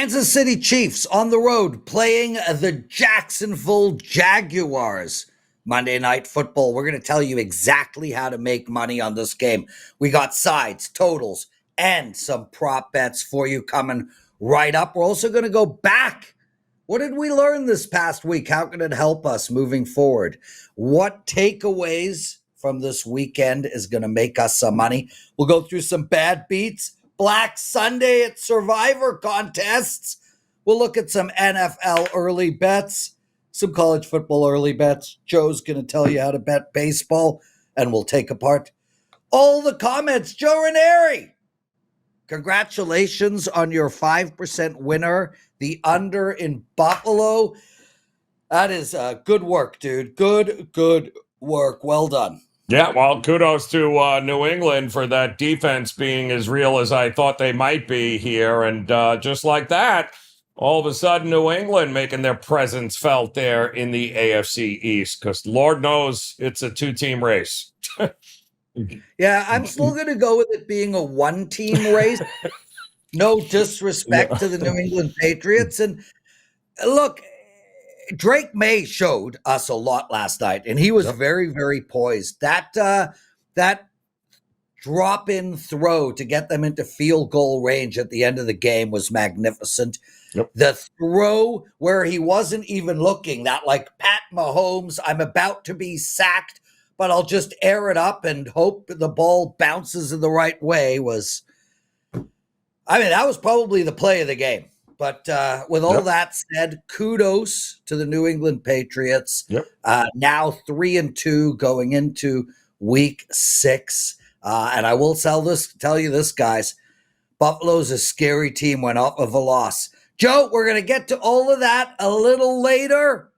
Kansas City Chiefs on the road playing the Jacksonville Jaguars. Monday Night Football. We're going to tell you exactly how to make money on this game. We got sides, totals, and some prop bets for you coming right up. We're also going to go back. What did we learn this past week? How can it help us moving forward? What takeaways from this weekend is going to make us some money? We'll go through some bad beats. Black Sunday at Survivor contests. We'll look at some NFL early bets, some college football early bets. Joe's going to tell you how to bet baseball, and we'll take apart all the comments. Joe Raineri, congratulations on your 5% winner, the under in Buffalo. That is good work, dude. Good work. Well done. Yeah, well, kudos to New England for that defense being as real as I thought they might be here. And just like that, all of a sudden, New England making their presence felt there in the AFC East, because Lord knows it's a two-team race. Yeah, I'm still going to go with it being a one-team race. No disrespect to the New England Patriots. And look, Drake May showed us a lot last night, and he was very, very poised. That drop-in throw to get them into field goal range at the end of the game was magnificent. Yep. The throw where he wasn't even looking, that like Pat Mahomes, I'm about to be sacked, but I'll just air it up and hope the ball bounces in the right way was, I mean, that was probably the play of the game. But with all that said, kudos to the New England Patriots. Now 3-2 going into week 6. And I will tell you this, guys. Buffalo's a scary team, went off of a loss. Joe, we're going to get to all of that a little later.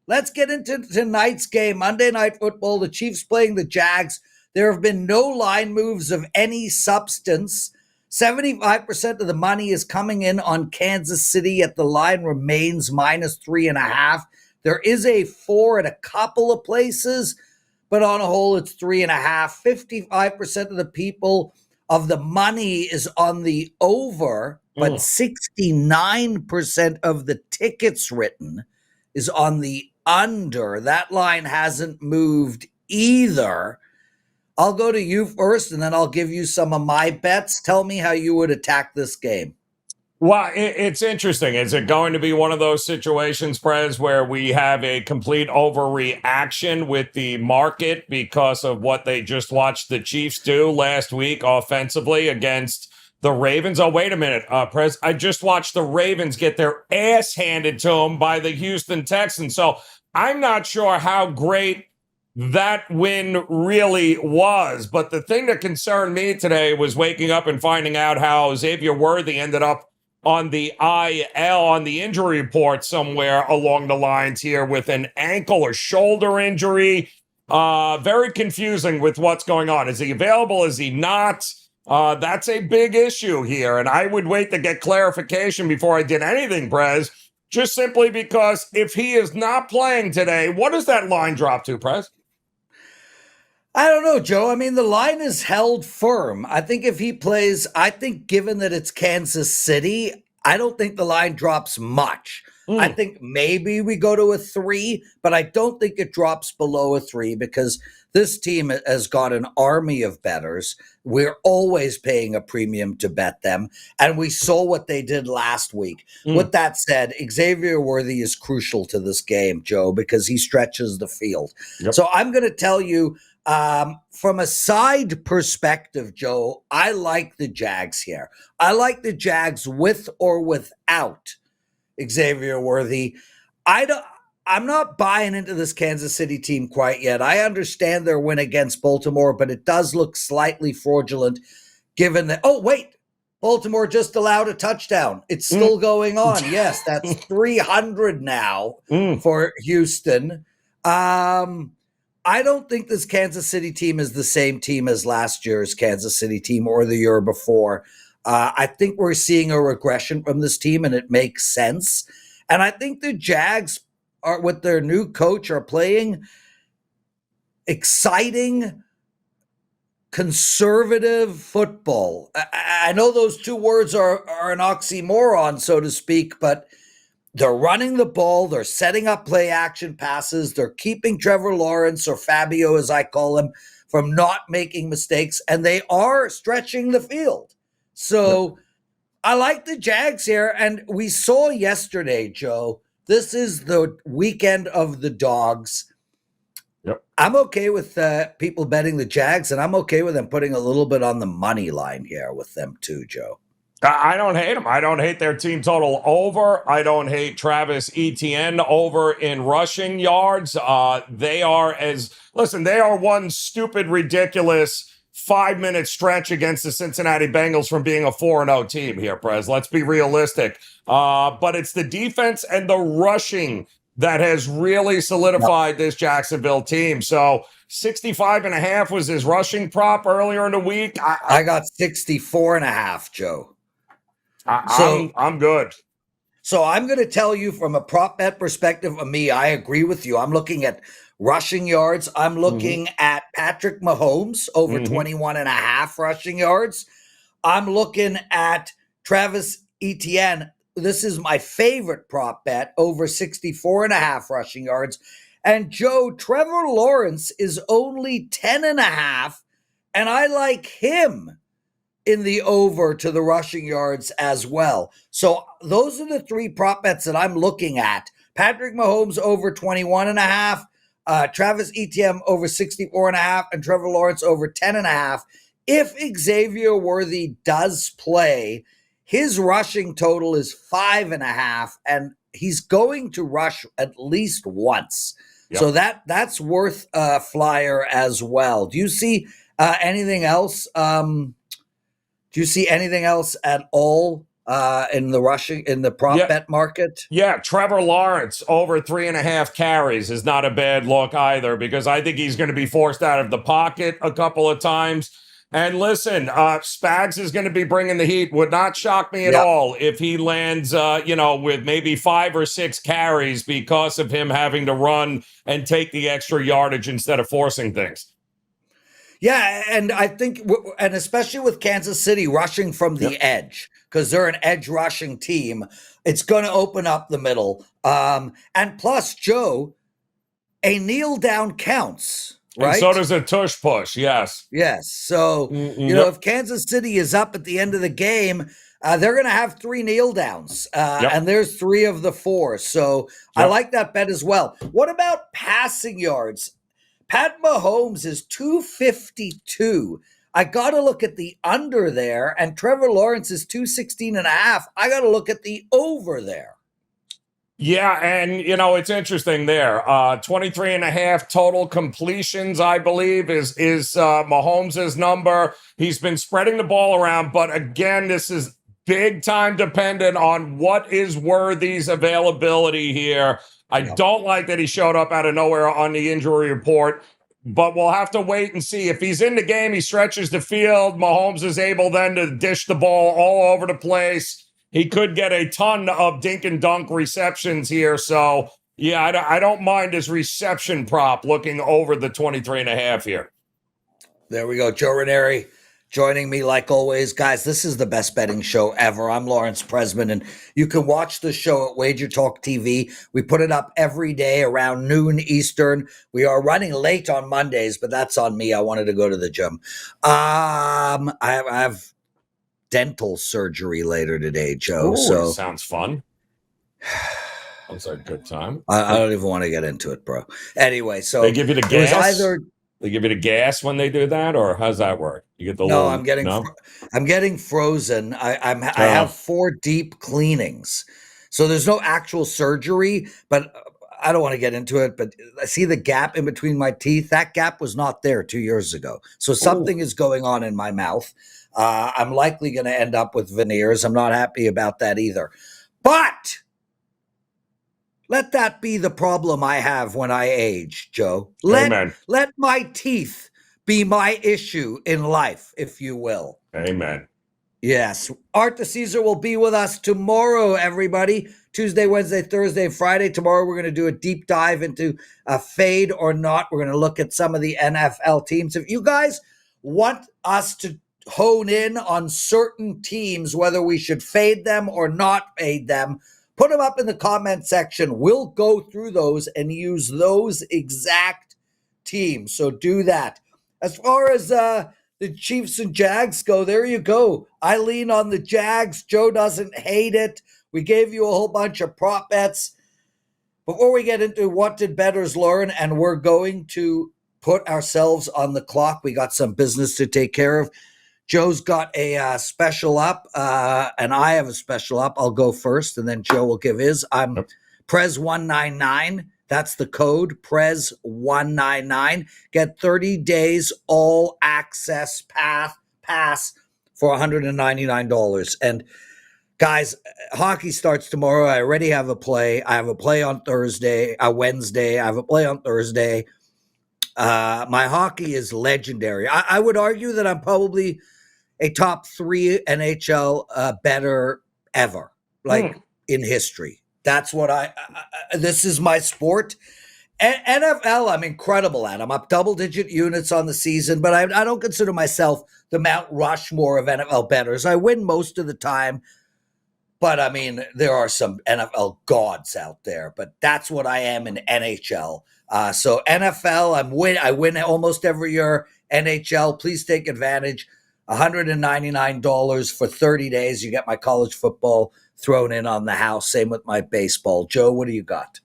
Let's get into tonight's game, Monday Night Football. The Chiefs playing the Jags. There have been no line moves of any substance. 75% of the money is coming in on Kansas City, yet the line remains -3.5. There is a 4 at a couple of places, but on a whole, it's 3.5. 55% of the people of the money is on the over, but 69% of the tickets written is on the under. That line hasn't moved either. I'll go to you first, and then I'll give you some of my bets. Tell me how you would attack this game. Well, it's interesting. Is it going to be one of those situations, Prez, where we have a complete overreaction with the market because of what they just watched the Chiefs do last week offensively against the Ravens? Oh, wait a minute, Prez. I just watched the Ravens get their ass handed to them by the Houston Texans. So I'm not sure how great that win really was. But the thing that concerned me today was waking up and finding out how Xavier Worthy ended up on the IL, on the injury report somewhere along the lines here with an ankle or shoulder injury. Very confusing with what's going on. Is he available? Is he not? That's a big issue here. And I would wait to get clarification before I did anything, Prez, just simply because if he is not playing today, what does that line drop to, Prez? I don't know, Joe. I mean, the line is held firm. I think if he plays, I think given that it's Kansas City, I don't think the line drops much. I think maybe we go to a 3, but I don't think it drops below a 3 because this team has got an army of bettors. We're always paying a premium to bet them, and we saw what they did last week. With that said, Xavier Worthy is crucial to this game, Joe, because he stretches the field. So I'm going to tell you, from a side perspective, Joe, I like the Jags here. I like the Jags with or without Xavier Worthy. I'm not buying into this Kansas City team quite yet. I understand their win against Baltimore, but it does look slightly fraudulent given that, oh, wait, Baltimore just allowed a touchdown. It's still going on. Yes, that's 300 now for Houston. I don't think this Kansas City team is the same team as last year's Kansas City team or the year before. I think we're seeing a regression from this team, and it makes sense. And I think the Jags are, with their new coach, are playing exciting, conservative football. I know those two words are an oxymoron, so to speak, but they're running the ball, they're setting up play action passes, they're keeping Trevor Lawrence, or Fabio as I call him, from not making mistakes, and they are stretching the field. So I like the Jags here, and we saw yesterday, Joe, this is the weekend of the dogs. Yep. I'm okay with people betting the Jags, and I'm okay with them putting a little bit on the money line here with them too, Joe. I don't hate them. I don't hate their team total over. I don't hate Travis Etienne over in rushing yards. They are one stupid, ridiculous 5-minute stretch against the Cincinnati Bengals from being a 4-0 team here, Prez. Let's be realistic. But it's the defense and the rushing that has really solidified this Jacksonville team. So 65.5 was his rushing prop earlier in the week. I got 64.5, Joe. I'm good. So I'm going to tell you from a prop bet perspective of me, I agree with you. I'm looking at rushing yards. I'm looking at Patrick Mahomes over 21.5 rushing yards. I'm looking at Travis Etienne. This is my favorite prop bet, over 64.5 rushing yards. And Joe, Trevor Lawrence is only 10.5, and I like him in the over to the rushing yards as well. So those are the three prop bets that I'm looking at. Patrick Mahomes over 21.5, Travis Etienne over 64.5, and Trevor Lawrence over 10.5. If Xavier Worthy does play, his rushing total is 5.5, and he's going to rush at least once. Yep. So that's worth a flyer as well. Do you see anything else? Do you see anything else at all in the prop bet market? Yeah, Trevor Lawrence over 3.5 carries is not a bad look either, because I think he's going to be forced out of the pocket a couple of times. And listen, Spags is going to be bringing the heat. Would not shock me at all if he lands, with maybe 5 or 6 carries because of him having to run and take the extra yardage instead of forcing things. Yeah, and I think, and especially with Kansas City rushing from the edge, because they're an edge rushing team, it's going to open up the middle. And plus, Joe, a kneel down counts, right? And so does a tush push, yes. Yes. So, if Kansas City is up at the end of the game, they're going to have 3 kneel downs, and there's 3 of the 4. So I like that bet as well. What about passing yards? Pat Mahomes is 252. I got to look at the under there, and Trevor Lawrence is 216.5. I got to look at the over there. Yeah, and, it's interesting there. 23.5 total completions, I believe, is Mahomes' number. He's been spreading the ball around, but again, this is big time dependent on what is Worthy's availability here. I don't like that he showed up out of nowhere on the injury report, but we'll have to wait and see. If he's in the game, he stretches the field. Mahomes is able then to dish the ball all over the place. He could get a ton of dink and dunk receptions here. So, yeah, I don't mind his reception prop looking over the 23.5 here. There we go. Joe Raineri joining me like always. Guys, this is the best betting show ever. I'm Lawrence Presman, and you can watch the show at WagerTalk TV. We put it up every day around noon Eastern. We are running late on Mondays, but that's on me. I wanted to go to the gym. I have dental surgery later today, Joe. Ooh, so sounds fun. Sounds like a good time. I don't even want to get into it, bro. Anyway, so they give you the gas. They give you the gas when they do that, or how's that work? You get the I'm getting frozen. I have 4 deep cleanings, so there's no actual surgery. But I don't want to get into it. But I see the gap in between my teeth. That gap was not there 2 years ago. So something is going on in my mouth. I'm likely going to end up with veneers. I'm not happy about that either. But let that be the problem I have when I age, Joe. Let my teeth be my issue in life, if you will. Amen. Yes. Art the Caesar will be with us tomorrow, everybody. Tuesday, Wednesday, Thursday, Friday. Tomorrow we're going to do a deep dive into a fade or not. We're going to look at some of the NFL teams. If you guys want us to hone in on certain teams, whether we should fade them or not fade them, put them up in the comment section. We'll go through those and use those exact teams. So do that. As far as the Chiefs and Jags go, there you go. I lean on the Jags. Joe doesn't hate it. We gave you a whole bunch of prop bets. Before we get into what did bettors learn, and we're going to put ourselves on the clock. We got some business to take care of. Joe's got a special up, and I have a special up. I'll go first, and then Joe will give his. I'm Prez 199. That's the code, Prez 199. Get 30 days all access pass for $199. And guys, hockey starts tomorrow. I already have a play. I have a play on Wednesday. I have a play on Thursday. My hockey is legendary. I would argue that I'm probably a top 3 NHL bettor ever, in history. That's what this is my sport. NFL, I'm incredible at. I'm up double-digit units on the season, but I don't consider myself the Mount Rushmore of NFL bettors. I win most of the time, but I mean, there are some NFL gods out there, but that's what I am in NHL. So NFL, I win almost every year. NHL, please take advantage. $199 for 30 days. You get my college football thrown in on the house. Same with my baseball. Joe, what do you got?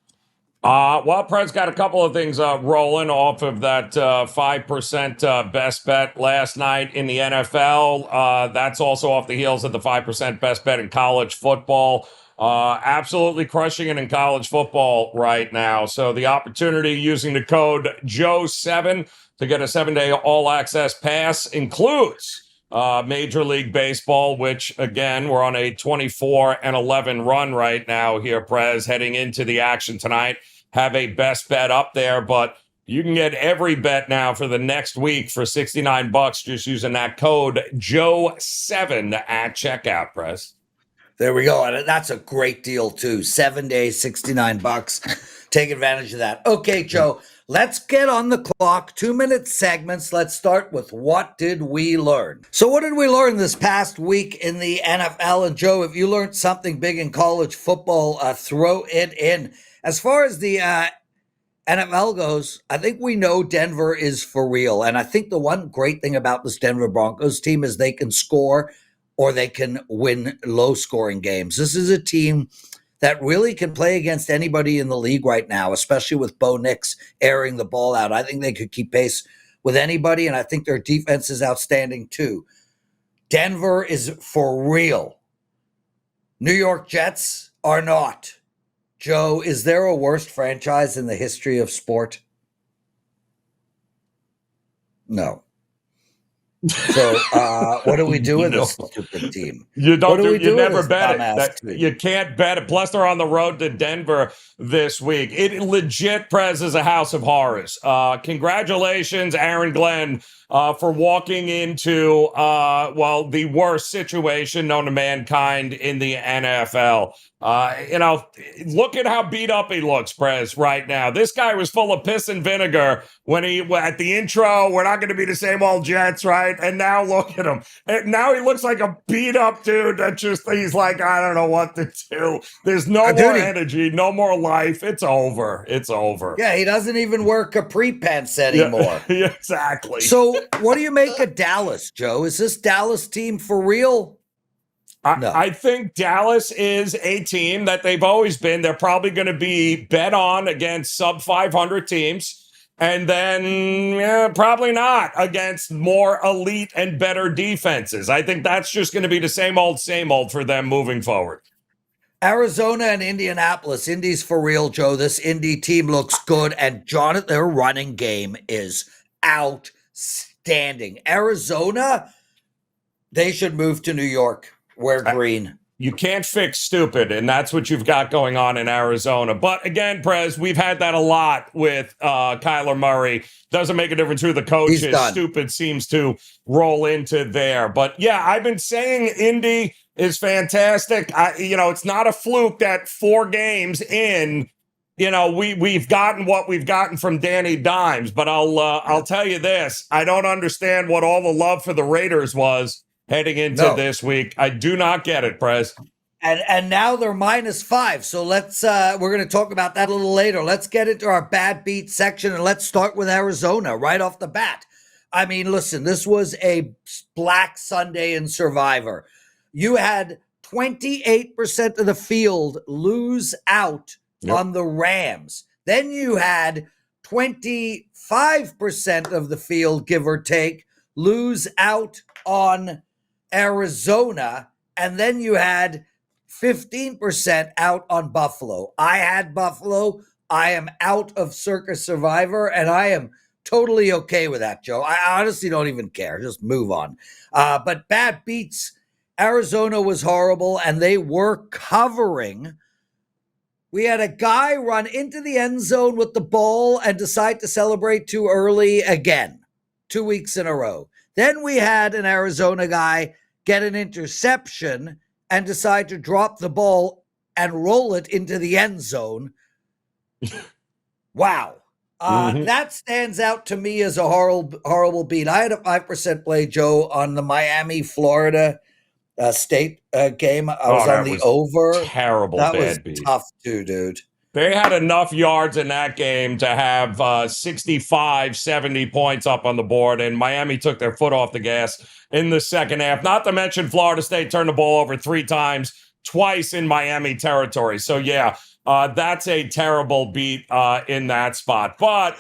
Well, Prez got a couple of things rolling off of that 5% best bet last night in the NFL. That's also off the heels of the 5% best bet in college football. Absolutely crushing it in college football right now. So the opportunity using the code Joe7 to get a 7-day all-access pass includes Major League Baseball, which, again, we're on a 24-11 run right now here, Prez, heading into the action tonight. Have a best bet up there, but you can get every bet now for the next week for $69 just using that code Joe7 at checkout, Prez. There we go. And that's a great deal, too. 7 days, $69. Take advantage of that. Okay, Joe, let's get on the clock. 2-minute segments. Let's start with what did we learn? So what did we learn this past week in the NFL? And Joe, if you learned something big in college football, throw it in. As far as the NFL goes, I think we know Denver is for real. And I think the one great thing about this Denver Broncos team is they can score or they can win low-scoring games. This is a team that really can play against anybody in the league right now, especially with Bo Nix airing the ball out. I think they could keep pace with anybody, and I think their defense is outstanding too. Denver is for real. New York Jets are not. Joe, is there a worst franchise in the history of sport? No. So what do we do with this stupid team? You don't do. You never bet it. You can't bet it. Plus, they're on the road to Denver this week. It legit, Prez, is a house of horrors. Congratulations, Aaron Glenn, for walking into the worst situation known to mankind in the NFL. Look at how beat up he looks, Prez, right now. This guy was full of piss and vinegar when at the intro, we're not going to be the same old Jets, right? And now look at him. And now he looks like a beat up dude that he's like, I don't know what to do. There's no more energy, no more life. It's over. It's over. Yeah, he doesn't even wear capri pants anymore. Yeah, exactly. So what do you make of Dallas, Joe? Is this Dallas team for real? No. I think Dallas is a team that they've always been. They're probably going to be bet on against sub 500 teams. And then probably not against more elite and better defenses. I think that's just going to be the same old for them moving forward. Arizona and Indianapolis. Indy's for real, Joe. This Indy team looks good. And Jonathan, their running game is outstanding. Arizona, they should move to New York. Wear green. You can't fix stupid, and that's what you've got going on in Arizona. But again, Prez, we've had that a lot with Kyler Murray. Doesn't make a difference who the coach is. Stupid seems to roll into there. But yeah, I've been saying Indy is fantastic. It's not a fluke that 4 games in, we've gotten what we've gotten from Danny Dimes, but I'll tell you this: I don't understand what all the love for the Raiders was heading into this week. I do not get it, Prez. And now they're -5. So we're going to talk about that a little later. Let's get into our bad beat section, and let's start with Arizona right off the bat. I mean, listen, this was a Black Sunday in Survivor. You had 28% of the field lose out on the Rams. Then you had 25% of the field, give or take, lose out on Arizona. And then you had 15% out on Buffalo. I had Buffalo. I am out of Circus Survivor, and I am totally okay with that, Joe. I honestly don't even care. Just move on. But bad beats, Arizona was horrible, and they were covering. We had a guy run into the end zone with the ball and decide to celebrate too early again, 2 weeks in a row. Then we had an Arizona guy get an interception and decide to drop the ball and roll it into the end zone. Wow. That stands out to me as a horrible beat. I had a 5% play, Joe, on the Miami-Florida State game. I was on the over. Terrible. That bad was beat. tough too, dude. They had enough yards in that game to have 65, 70 points up on the board, and Miami took their foot off the gas in the second half. Not to mention Florida State turned the ball over 3 times, twice in Miami territory. So, that's a terrible beat in that spot. But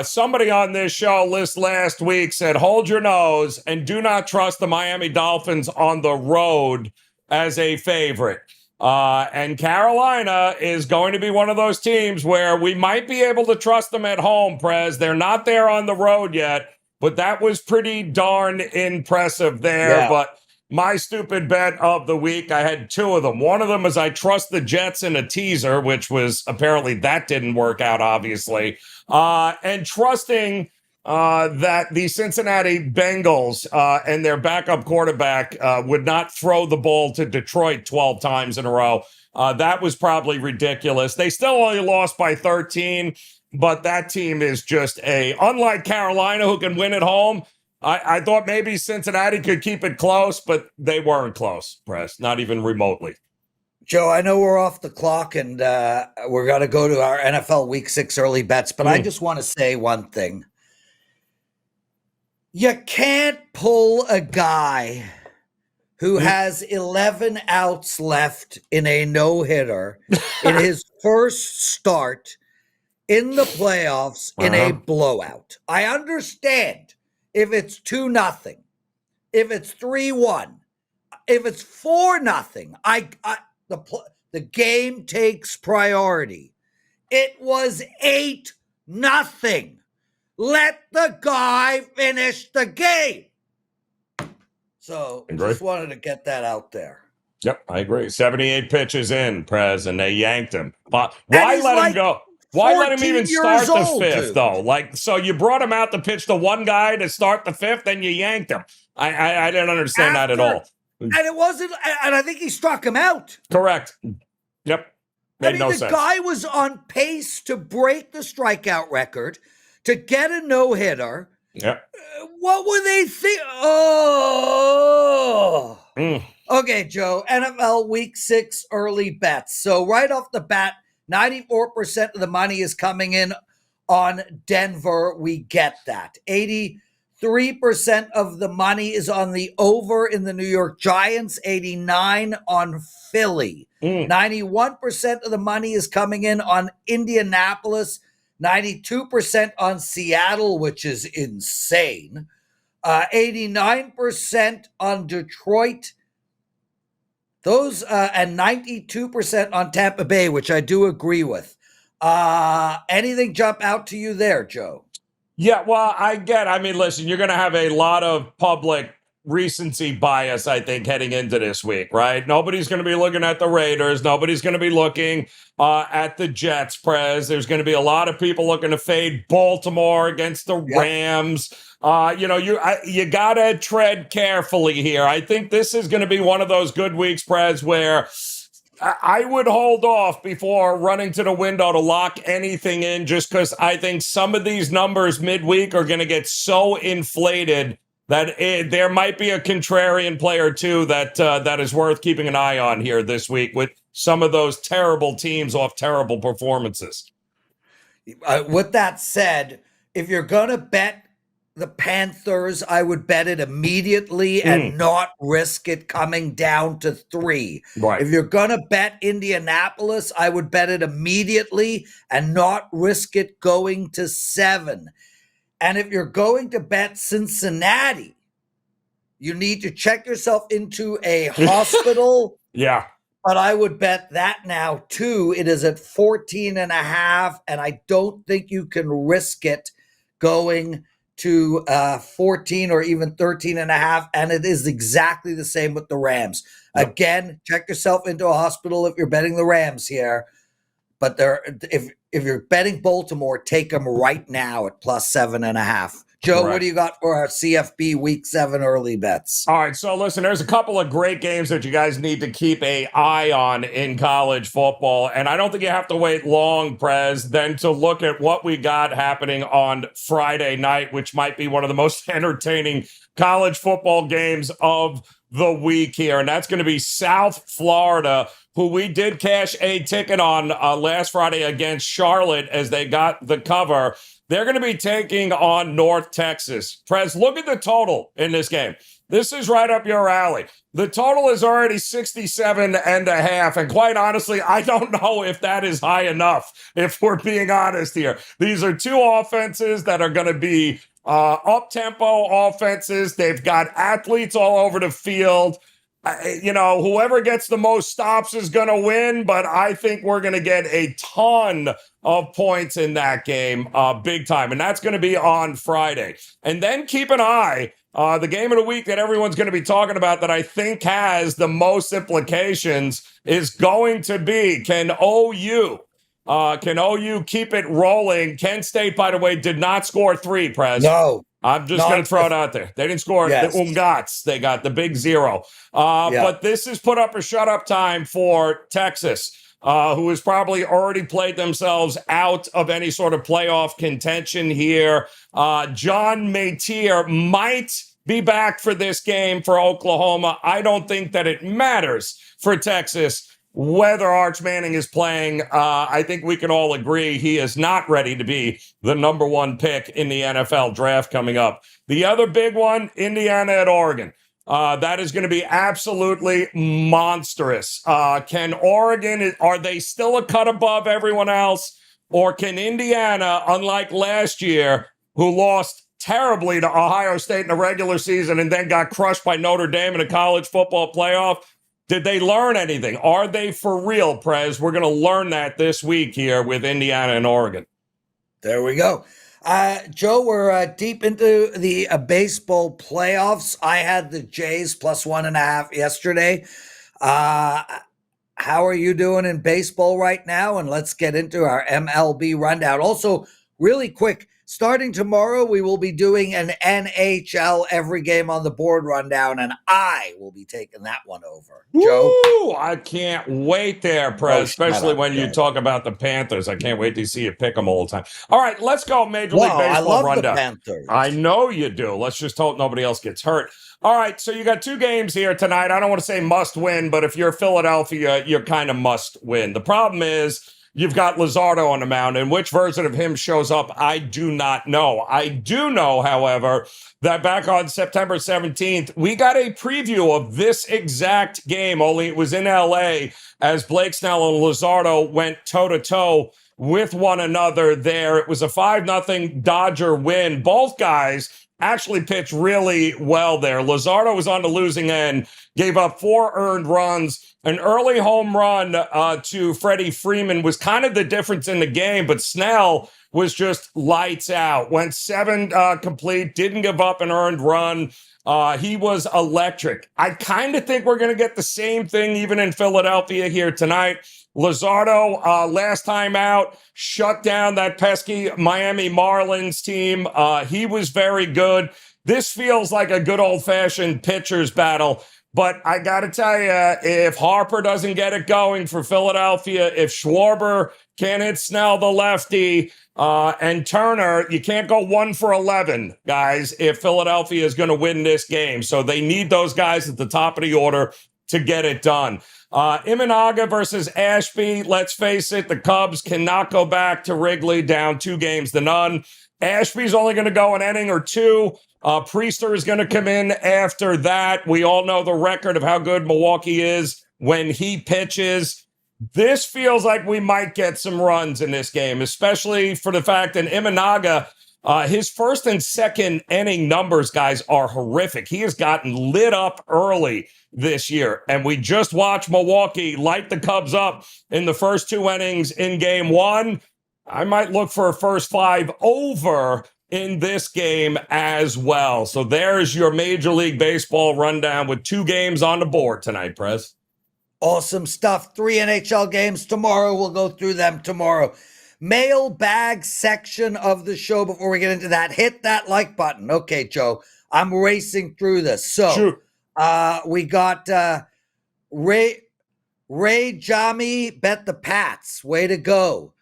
somebody on this show last week said, hold your nose and do not trust the Miami Dolphins on the road as a favorite. And Carolina is going to be one of those teams where we might be able to trust them at home, Prez. They're not there on the road yet, but that was pretty darn impressive there. Yeah. But my stupid bet of the week, I had 2 of them. One of them is I trust the Jets in a teaser, which was apparently that didn't work out, obviously. And trusting that the Cincinnati Bengals and their backup quarterback would not throw the ball to Detroit 12 times in a row. That was probably ridiculous. They still only lost by 13, but that team is just unlike Carolina, who can win at home. I thought maybe Cincinnati could keep it close, but they weren't close, Press, not even remotely. Joe, I know we're off the clock and we're going to go to our NFL Week 6 early bets, but I just want to say one thing. You can't pull a guy who has 11 outs left in a no-hitter in his first start in the playoffs in a blowout. I understand if it's 2-0, if it's 3-1, if it's 4-0. The game takes priority. It was 8-0. Let the guy finish the game. So just wanted to get that out there. Yep, I agree. 78 pitches in, Prez, and they yanked him. But why let him go? Why let him even start the fifth, though? So you brought him out to pitch the one guy to start the fifth, and you yanked him. I didn't understand that at all. And it wasn't, and I think he struck him out. Correct. Yep. Made no sense. The guy was on pace to break the strikeout record, to get a no-hitter. Yep. What were they thinking? Okay, Joe, NFL Week 6 early bets. So right off the bat, 94% of the money is coming in on Denver. We get that. 83% of the money is on the over in the New York Giants. 89% on Philly. 91% of the money is coming in on Indianapolis. 92% on Seattle, which is insane. 89% on Detroit. Those and 92% on Tampa Bay, which I do agree with. Anything jump out to you there, Joe? Yeah, well, listen, you're going to have a lot of public recency bias, I think, heading into this week, right? Nobody's going to be looking at the Raiders. Nobody's going to be looking at the Jets, Prez. There's going to be a lot of people looking to fade Baltimore against the Rams. You got to tread carefully here. I think this is going to be one of those good weeks, Prez, where I would hold off before running to the window to lock anything in, just because I think some of these numbers midweek are going to get so inflated that there might be a contrarian player too that is worth keeping an eye on here this week with some of those terrible teams off terrible performances. With that said, if you're going to bet the Panthers, I would bet it immediately and not risk it coming down to 3. Right. If you're going to bet Indianapolis, I would bet it immediately and not risk it going to 7. And if you're going to bet Cincinnati, you need to check yourself into a hospital. Yeah. But I would bet that now too. It is at 14.5, and I don't think you can risk it going to 14 or even 13.5. And it is exactly the same with the Rams. Yep. Again, check yourself into a hospital if you're betting the Rams here. But if you're betting Baltimore, take them right now at plus 7.5. Joe, Correct. What do you got for our CFB Week 7 early bets? All right, so listen, there's a couple of great games that you guys need to keep an eye on in college football, and I don't think you have to wait long, Prez, then to look at what we got happening on Friday night, which might be one of the most entertaining college football games of the week here, and that's going to be South Florida, who we did cash a ticket on last Friday against Charlotte as they got the cover. They're going to be taking on North Texas. Prez, look at the total in this game. This is right up your alley. The total is already 67.5. And quite honestly, I don't know if that is high enough, if we're being honest here. These are two offenses that are going to be up-tempo offenses. They've got athletes all over the field. Whoever gets the most stops is going to win, but I think we're going to get a ton of points in that game, big time. And that's going to be on Friday. And then keep an eye, the game of the week that everyone's going to be talking about that I think has the most implications is going to be, can OU keep it rolling? Kent State, by the way, did not score 3, Prez. No. I'm just going to throw it out there. They didn't score the Ungats. They got the big 0. But this has put up a shut-up time for Texas, who has probably already played themselves out of any sort of playoff contention here. John Matier might be back for this game for Oklahoma. I don't think that it matters for Texas whether Arch Manning is playing. I think we can all agree he is not ready to be the number 1 pick in the NFL draft coming up. The other big one, Indiana at Oregon. That is going to be absolutely monstrous. Can Oregon, are they still a cut above everyone else? Or can Indiana, unlike last year, who lost terribly to Ohio State in the regular season and then got crushed by Notre Dame in a college football playoff, did they learn anything? Are they for real, Prez? We're going to learn that this week here with Indiana and Oregon. There we go. Joe, we're deep into the baseball playoffs. I had the Jays plus 1.5 yesterday. How are you doing in baseball right now? And let's get into our MLB rundown. Also, really quick, starting tomorrow, we will be doing an NHL every game on the board rundown, and I will be taking that one over. Joe? Woo! I can't wait there, Prez, especially when you talk about the Panthers. I can't wait to see you pick them all the time. All right, let's go Major League Baseball I love rundown. The Panthers. I know you do. Let's just hope nobody else gets hurt. All right, so you got 2 games here tonight. I don't want to say must win, but if you're Philadelphia, you're kind of must win. The problem is, you've got Luzardo on the mound, and which version of him shows up, I do not know. I do know, however, that back on September 17th, we got a preview of this exact game, only it was in L.A., as Blake Snell and Luzardo went toe-to-toe with one another there. It was a 5-0 Dodger win. Both guys actually pitched really well there. Luzardo was on the losing end, gave up 4 earned runs. An early home run to Freddie Freeman was kind of the difference in the game, but Snell was just lights out. Went 7 complete, didn't give up an earned run. He was electric. I kind of think we're going to get the same thing even in Philadelphia here tonight. Luzardo, last time out, shut down that pesky Miami Marlins team. He was very good. This feels like a good old-fashioned pitcher's battle But I got to tell you, if Harper doesn't get it going for Philadelphia, if Schwarber can't hit Snell, the lefty, and Turner, you can't go 1 for 11, guys, if Philadelphia is going to win this game. So they need those guys at the top of the order to get it done. Imanaga versus Ashby. Let's face it, the Cubs cannot go back to Wrigley down 2-0. Ashby's only going to go an inning or two. Priester is going to come in after that. We all know the record of how good Milwaukee is when he pitches. This feels like we might get some runs in this game, especially for the fact that Imanaga, his first and second inning numbers, guys, are horrific. He has gotten lit up early this year, and we just watched Milwaukee light the Cubs up in the first 2 innings in game 1. I might look for a first 5 over in this game as well. So there's your Major League Baseball rundown with 2 games on the board tonight, Prez. Awesome stuff. 3 NHL games tomorrow. We'll go through them tomorrow. Mailbag section of the show. Before we get into that, hit that like button. Okay, Joe, I'm racing through this. So Shoot. We got Ray Jami bet the Pats. Way to go.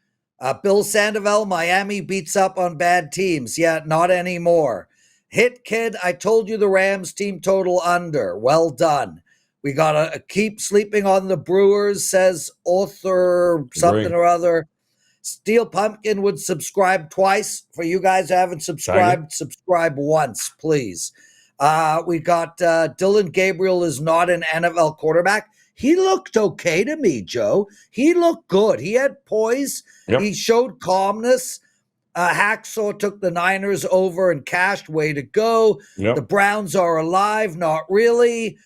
Bill Sandoval, Miami beats up on bad teams. Yeah, not anymore. Hit Kid, I told you the Rams team total under. Well done. We got to keep sleeping on the Brewers, says author something or other. Steel Pumpkin would subscribe twice. For you guys who haven't subscribed, subscribe once, please. We got Dylan Gabriel is not an NFL quarterback. He looked okay to me, Joe. He looked good. He had poise. Yep. He showed calmness. Hacksaw took the Niners over and cashed. Way to go. Yep. The Browns are alive. Not really.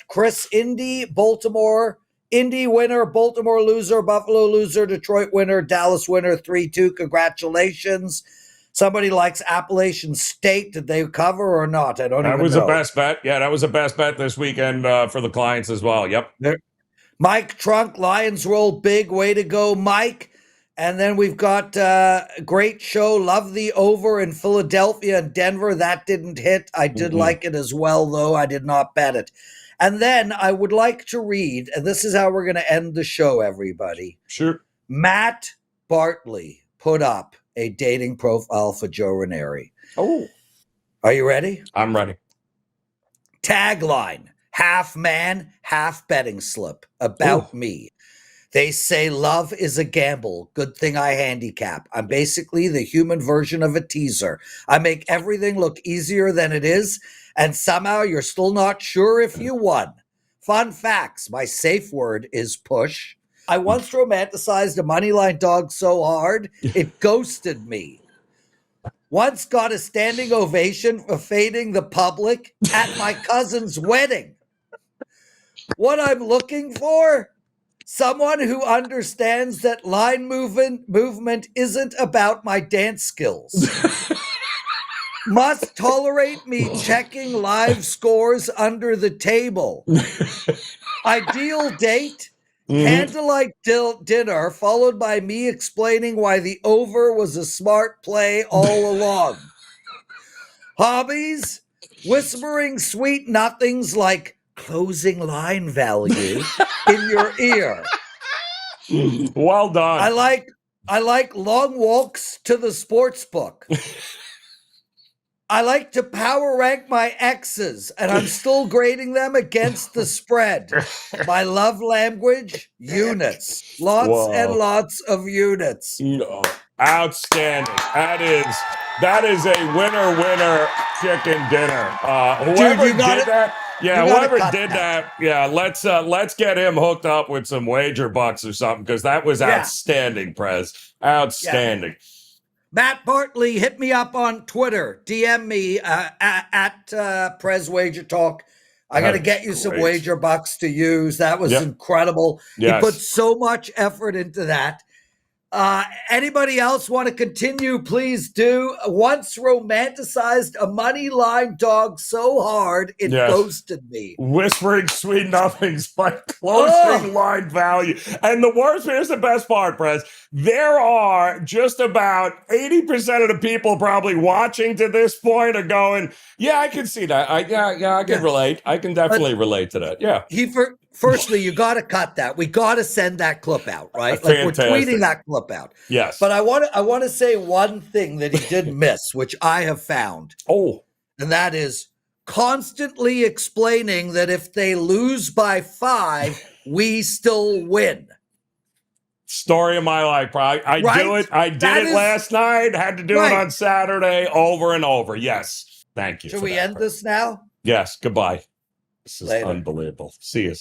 Chris Indy, Baltimore. Indy winner, Baltimore loser, Buffalo loser, Detroit winner, Dallas winner, 3-2. Congratulations. Somebody likes Appalachian State. Did they cover or not? I don't even know. That was the best bet. Yeah, that was the best bet this weekend for the clients as well. Yep. Mike Trunk, Lions roll big. Way to go, Mike. And then we've got a great show. Love the over in Philadelphia and Denver. That didn't hit. I did like it as well, though. I did not bet it. And then I would like to read, and this is how we're going to end the show, everybody. Sure. Matt Bartley put up a dating profile for Joe Raineri. Oh. Are you ready? I'm ready. Tagline, half man, half betting slip about me. They say love is a gamble. Good thing I handicap. I'm basically the human version of a teaser. I make everything look easier than it is, and somehow you're still not sure if you won. Fun facts. My safe word is push. I once romanticized a moneyline dog so hard, it ghosted me. Once got a standing ovation for fading the public at my cousin's wedding. What I'm looking for? Someone who understands that line movement isn't about my dance skills. Must tolerate me checking live scores under the table. Ideal date, candlelight dinner, followed by me explaining why the over was a smart play all along. Hobbies, whispering sweet nothings like closing line value in your ear. Well done. I like long walks to the sports book. I like to power rank my exes, and I'm still grading them against the spread. My love language, units. Lots and lots of units. Outstanding. That is a winner chicken dinner. Whoever did that. Yeah, whoever did that. Yeah, let's get him hooked up with some wager bucks or something, because that was outstanding, Prez. Outstanding. Yeah. Matt Bartley, hit me up on Twitter. DM me at Prez WagerTalk. I got to get you some wager bucks to use. That was incredible. Yes. He put so much effort into that. Anybody else want to continue? Please do. Once romanticized a money line dog so hard it ghosted me. Whispering sweet nothings like closing line value. And the worst, here's the best part, Prez. There are just about 80% of the people probably watching to this point are going, yeah, I can see that. I can relate. I can definitely relate to that. Yeah. Firstly, you got to cut that. We got to send that clip out, right? Like we're tweeting that clip out. Yes. But I want to say one thing that he did miss, which I have found. Oh. And that is constantly explaining that if they lose by 5, we still win. Story of my life, bro. I do it. I did it last night. Had to do it on Saturday over and over. Yes. Thank you. Should we end this now? Yes. Goodbye. This is Later. unbelievable. See you.